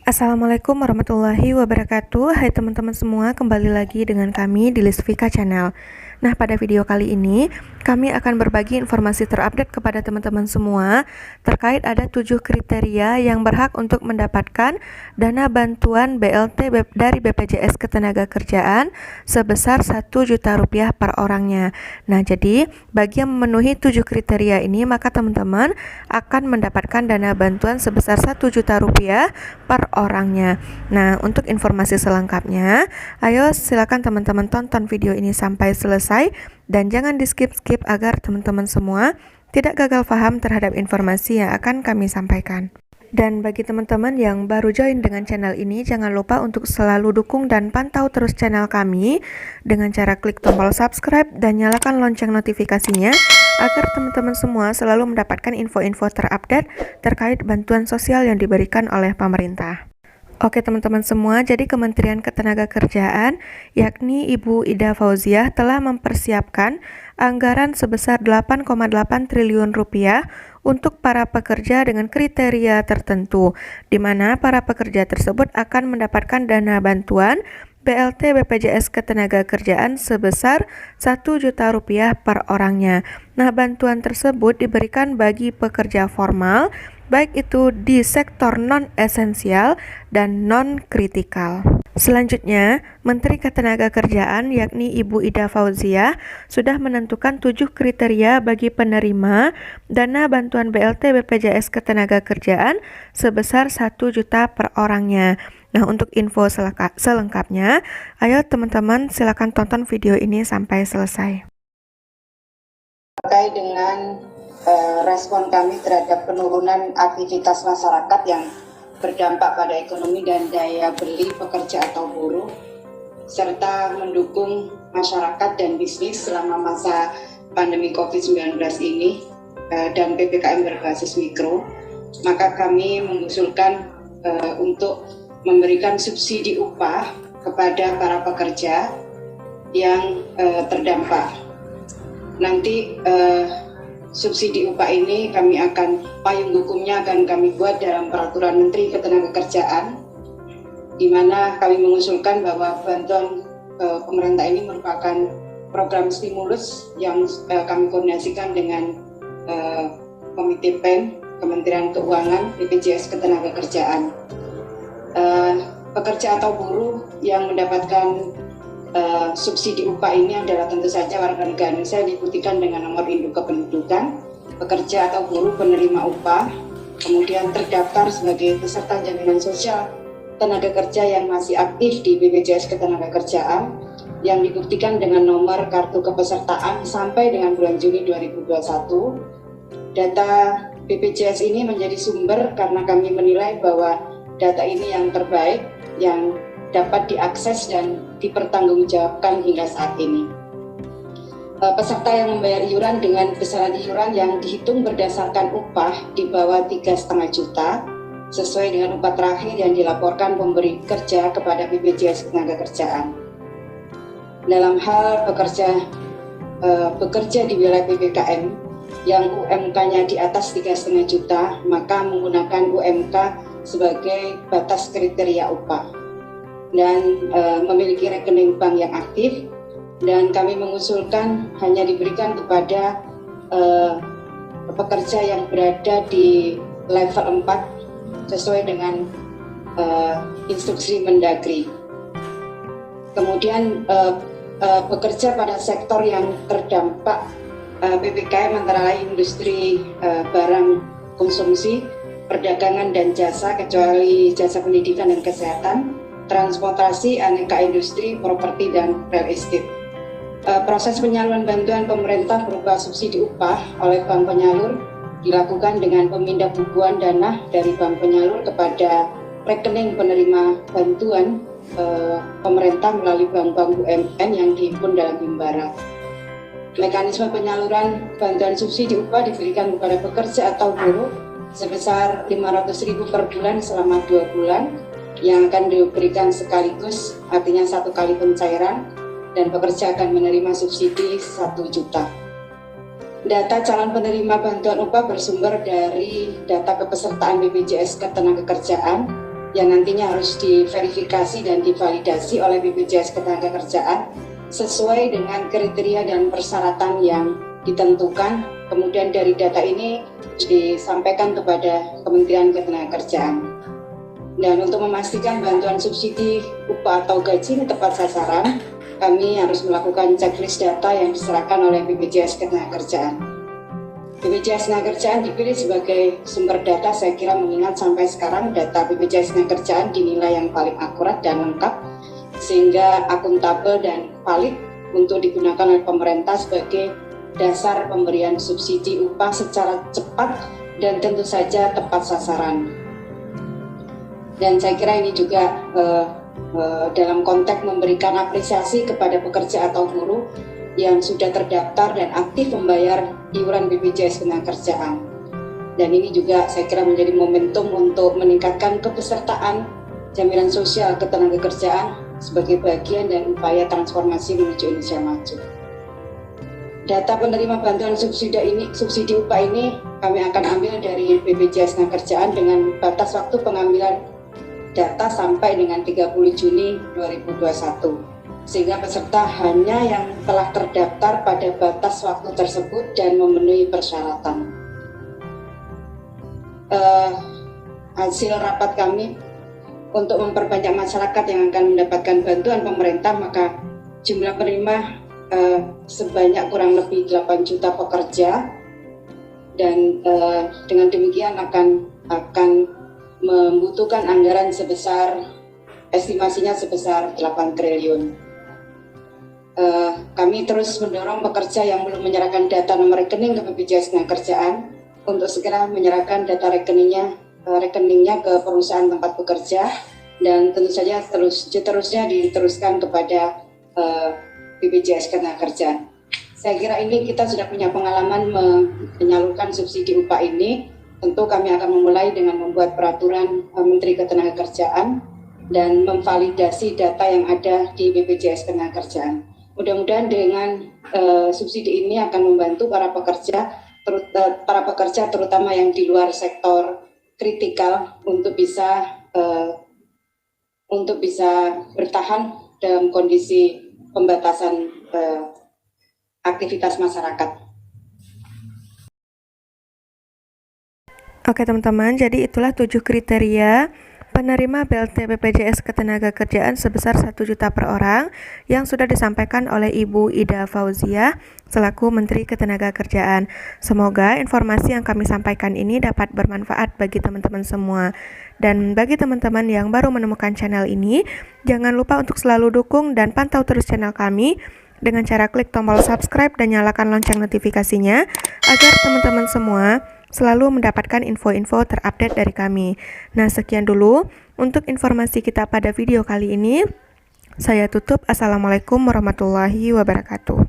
Assalamualaikum warahmatullahi wabarakatuh. Hai teman-teman semua, kembali lagi dengan kami di Lisvika Channel. Nah, pada video kali ini kami akan berbagi informasi terupdate kepada teman-teman semua terkait ada 7 kriteria yang berhak untuk mendapatkan dana bantuan BLT dari BPJS Ketenagakerjaan sebesar Rp1.000.000 per orangnya. Nah, jadi bagi yang memenuhi 7 kriteria ini, maka teman-teman akan mendapatkan dana bantuan sebesar Rp1.000.000 per orangnya. Nah, untuk informasi selengkapnya, ayo silakan teman-teman tonton video ini sampai selesai dan jangan di skip-skip agar teman-teman semua tidak gagal paham terhadap informasi yang akan kami sampaikan. Dan bagi teman-teman yang baru join dengan channel ini, jangan lupa untuk selalu dukung dan pantau terus channel kami dengan cara klik tombol subscribe dan nyalakan lonceng notifikasinya agar teman-teman semua selalu mendapatkan info-info terupdate terkait bantuan sosial yang diberikan oleh pemerintah. Oke teman-teman semua, jadi Kementerian Ketenagakerjaan yakni Ibu Ida Fauziah telah mempersiapkan anggaran sebesar 8,8 triliun rupiah untuk para pekerja dengan kriteria tertentu, di mana para pekerja tersebut akan mendapatkan dana bantuan BLT BPJS Ketenagakerjaan sebesar Rp1.000.000 per orangnya. Nah, bantuan tersebut diberikan bagi pekerja formal, baik itu di sektor non-esensial dan non-kritikal. Selanjutnya, Menteri Ketenagakerjaan yakni Ibu Ida Fauziah sudah menentukan 7 kriteria bagi penerima dana bantuan BLT BPJS Ketenagakerjaan sebesar 1 juta per orangnya. Nah, untuk info selengkapnya, ayo teman-teman silakan tonton video ini sampai selesai. Terkait dengan respon kami terhadap penurunan aktivitas masyarakat yang berdampak pada ekonomi dan daya beli pekerja atau buruh, serta mendukung masyarakat dan bisnis selama masa pandemi COVID-19 ini dan PPKM berbasis mikro, maka kami mengusulkan untuk memberikan subsidi upah kepada para pekerja yang terdampak. Nanti subsidi upah ini payung hukumnya akan kami buat dalam peraturan Menteri Ketenagakerjaan, di mana kami mengusulkan bahwa bantuan pemerintah ini merupakan program stimulus yang kami koordinasikan dengan Komite PEN, Kementerian Keuangan, BPJS Ketenagakerjaan. Pekerja atau buruh yang mendapatkan subsidi upah ini adalah tentu saja warga negara Indonesia yang dibuktikan dengan nomor induk kependudukan, pekerja atau buruh penerima upah, kemudian terdaftar sebagai peserta jaminan sosial tenaga kerja yang masih aktif di BPJS Ketenagakerjaan yang dibuktikan dengan nomor kartu kepesertaan sampai dengan bulan Juni 2021. Data BPJS ini menjadi sumber karena kami menilai bahwa data ini yang terbaik yang dapat diakses dan dipertanggungjawabkan hingga saat ini. Peserta yang membayar iuran dengan besaran iuran yang dihitung berdasarkan upah di bawah 3,5 juta sesuai dengan upah terakhir yang dilaporkan pemberi kerja kepada BPJS Ketenagakerjaan. Dalam hal bekerja di wilayah PPKM yang UMK-nya di atas 3,5 juta, maka menggunakan UMK sebagai batas kriteria upah dan memiliki rekening bank yang aktif, dan kami mengusulkan hanya diberikan kepada pekerja yang berada di level 4 sesuai dengan instruksi Mendagri. Kemudian bekerja pada sektor yang terdampak PPKM antara lain industri barang konsumsi, perdagangan dan jasa kecuali jasa pendidikan dan kesehatan, transportasi, aneka industri, properti, dan real estate. Proses penyaluran bantuan pemerintah berupa subsidi upah oleh bank penyalur dilakukan dengan pemindahbukuan dana dari bank penyalur kepada rekening penerima bantuan pemerintah melalui bank-bank BUMN yang dihimpun dalam Himbara. Mekanisme penyaluran bantuan subsidi upah diberikan kepada pekerja atau buruh sebesar 500.000 per bulan selama 2 bulan yang akan diberikan sekaligus, artinya 1 kali pencairan, dan pekerja akan menerima subsidi 1 juta. Data calon penerima bantuan upah bersumber dari data kepesertaan BPJS Ketenagakerjaan yang nantinya harus diverifikasi dan divalidasi oleh BPJS Ketenagakerjaan sesuai dengan kriteria dan persyaratan yang ditentukan. Kemudian dari data ini disampaikan kepada Kementerian Ketenagakerjaan. Dan untuk memastikan bantuan subsidi upah atau gaji ini tepat sasaran, kami harus melakukan checklist data yang diserahkan oleh BPJS Ketenagakerjaan. BPJS Ketenagakerjaan dipilih sebagai sumber data, saya kira mengingat sampai sekarang data BPJS Ketenagakerjaan dinilai yang paling akurat dan lengkap, sehingga akuntabel dan valid untuk digunakan oleh pemerintah sebagai dasar pemberian subsidi upah secara cepat dan tentu saja tepat sasaran. Dan saya kira ini juga dalam konteks memberikan apresiasi kepada pekerja atau buruh yang sudah terdaftar dan aktif membayar iuran BPJS Ketenagakerjaan. Dan ini juga saya kira menjadi momentum untuk meningkatkan kepesertaan jaminan sosial ketenagakerjaan sebagai bagian dan upaya transformasi menuju Indonesia maju. Data penerima bantuan subsidi upah ini kami akan ambil dari BPJS Ketenagakerjaan dengan batas waktu pengambilan data sampai dengan 30 Juni 2021. Sehingga peserta hanya yang telah terdaftar pada batas waktu tersebut dan memenuhi persyaratan. Hasil rapat kami untuk memperbanyak masyarakat yang akan mendapatkan bantuan pemerintah, maka jumlah penerima sebanyak kurang lebih 8 juta pekerja, dan dengan demikian akan membutuhkan anggaran estimasinya sebesar 8 triliun. Kami terus mendorong pekerja yang belum menyerahkan data nomor rekening ke BPJS Ketenagakerjaan untuk segera menyerahkan data rekeningnya ke perusahaan tempat bekerja, dan tentu saja seterusnya diteruskan kepada BPJS Ketenagakerjaan. Saya kira ini kita sudah punya pengalaman menyalurkan subsidi upah ini. Tentu kami akan memulai dengan membuat peraturan Menteri Ketenagakerjaan dan memvalidasi data yang ada di BPJS Ketenagakerjaan. Mudah-mudahan dengan subsidi ini akan membantu para pekerja terutama yang di luar sektor kritikal untuk bisa bertahan dalam kondisi pembatasan aktivitas masyarakat. Oke teman-teman, jadi itulah 7 kriteria penerima BLT BPJS Ketenagakerjaan sebesar 1 juta per orang yang sudah disampaikan oleh Ibu Ida Fauziah selaku Menteri Ketenagakerjaan. Semoga informasi yang kami sampaikan ini dapat bermanfaat bagi teman-teman semua. Dan bagi teman-teman yang baru menemukan channel ini, jangan lupa untuk selalu dukung dan pantau terus channel kami dengan cara klik tombol subscribe dan nyalakan lonceng notifikasinya agar teman-teman semua selalu mendapatkan info-info terupdate dari kami. Nah, sekian dulu untuk informasi kita pada video kali ini. Saya tutup. Assalamualaikum warahmatullahi wabarakatuh.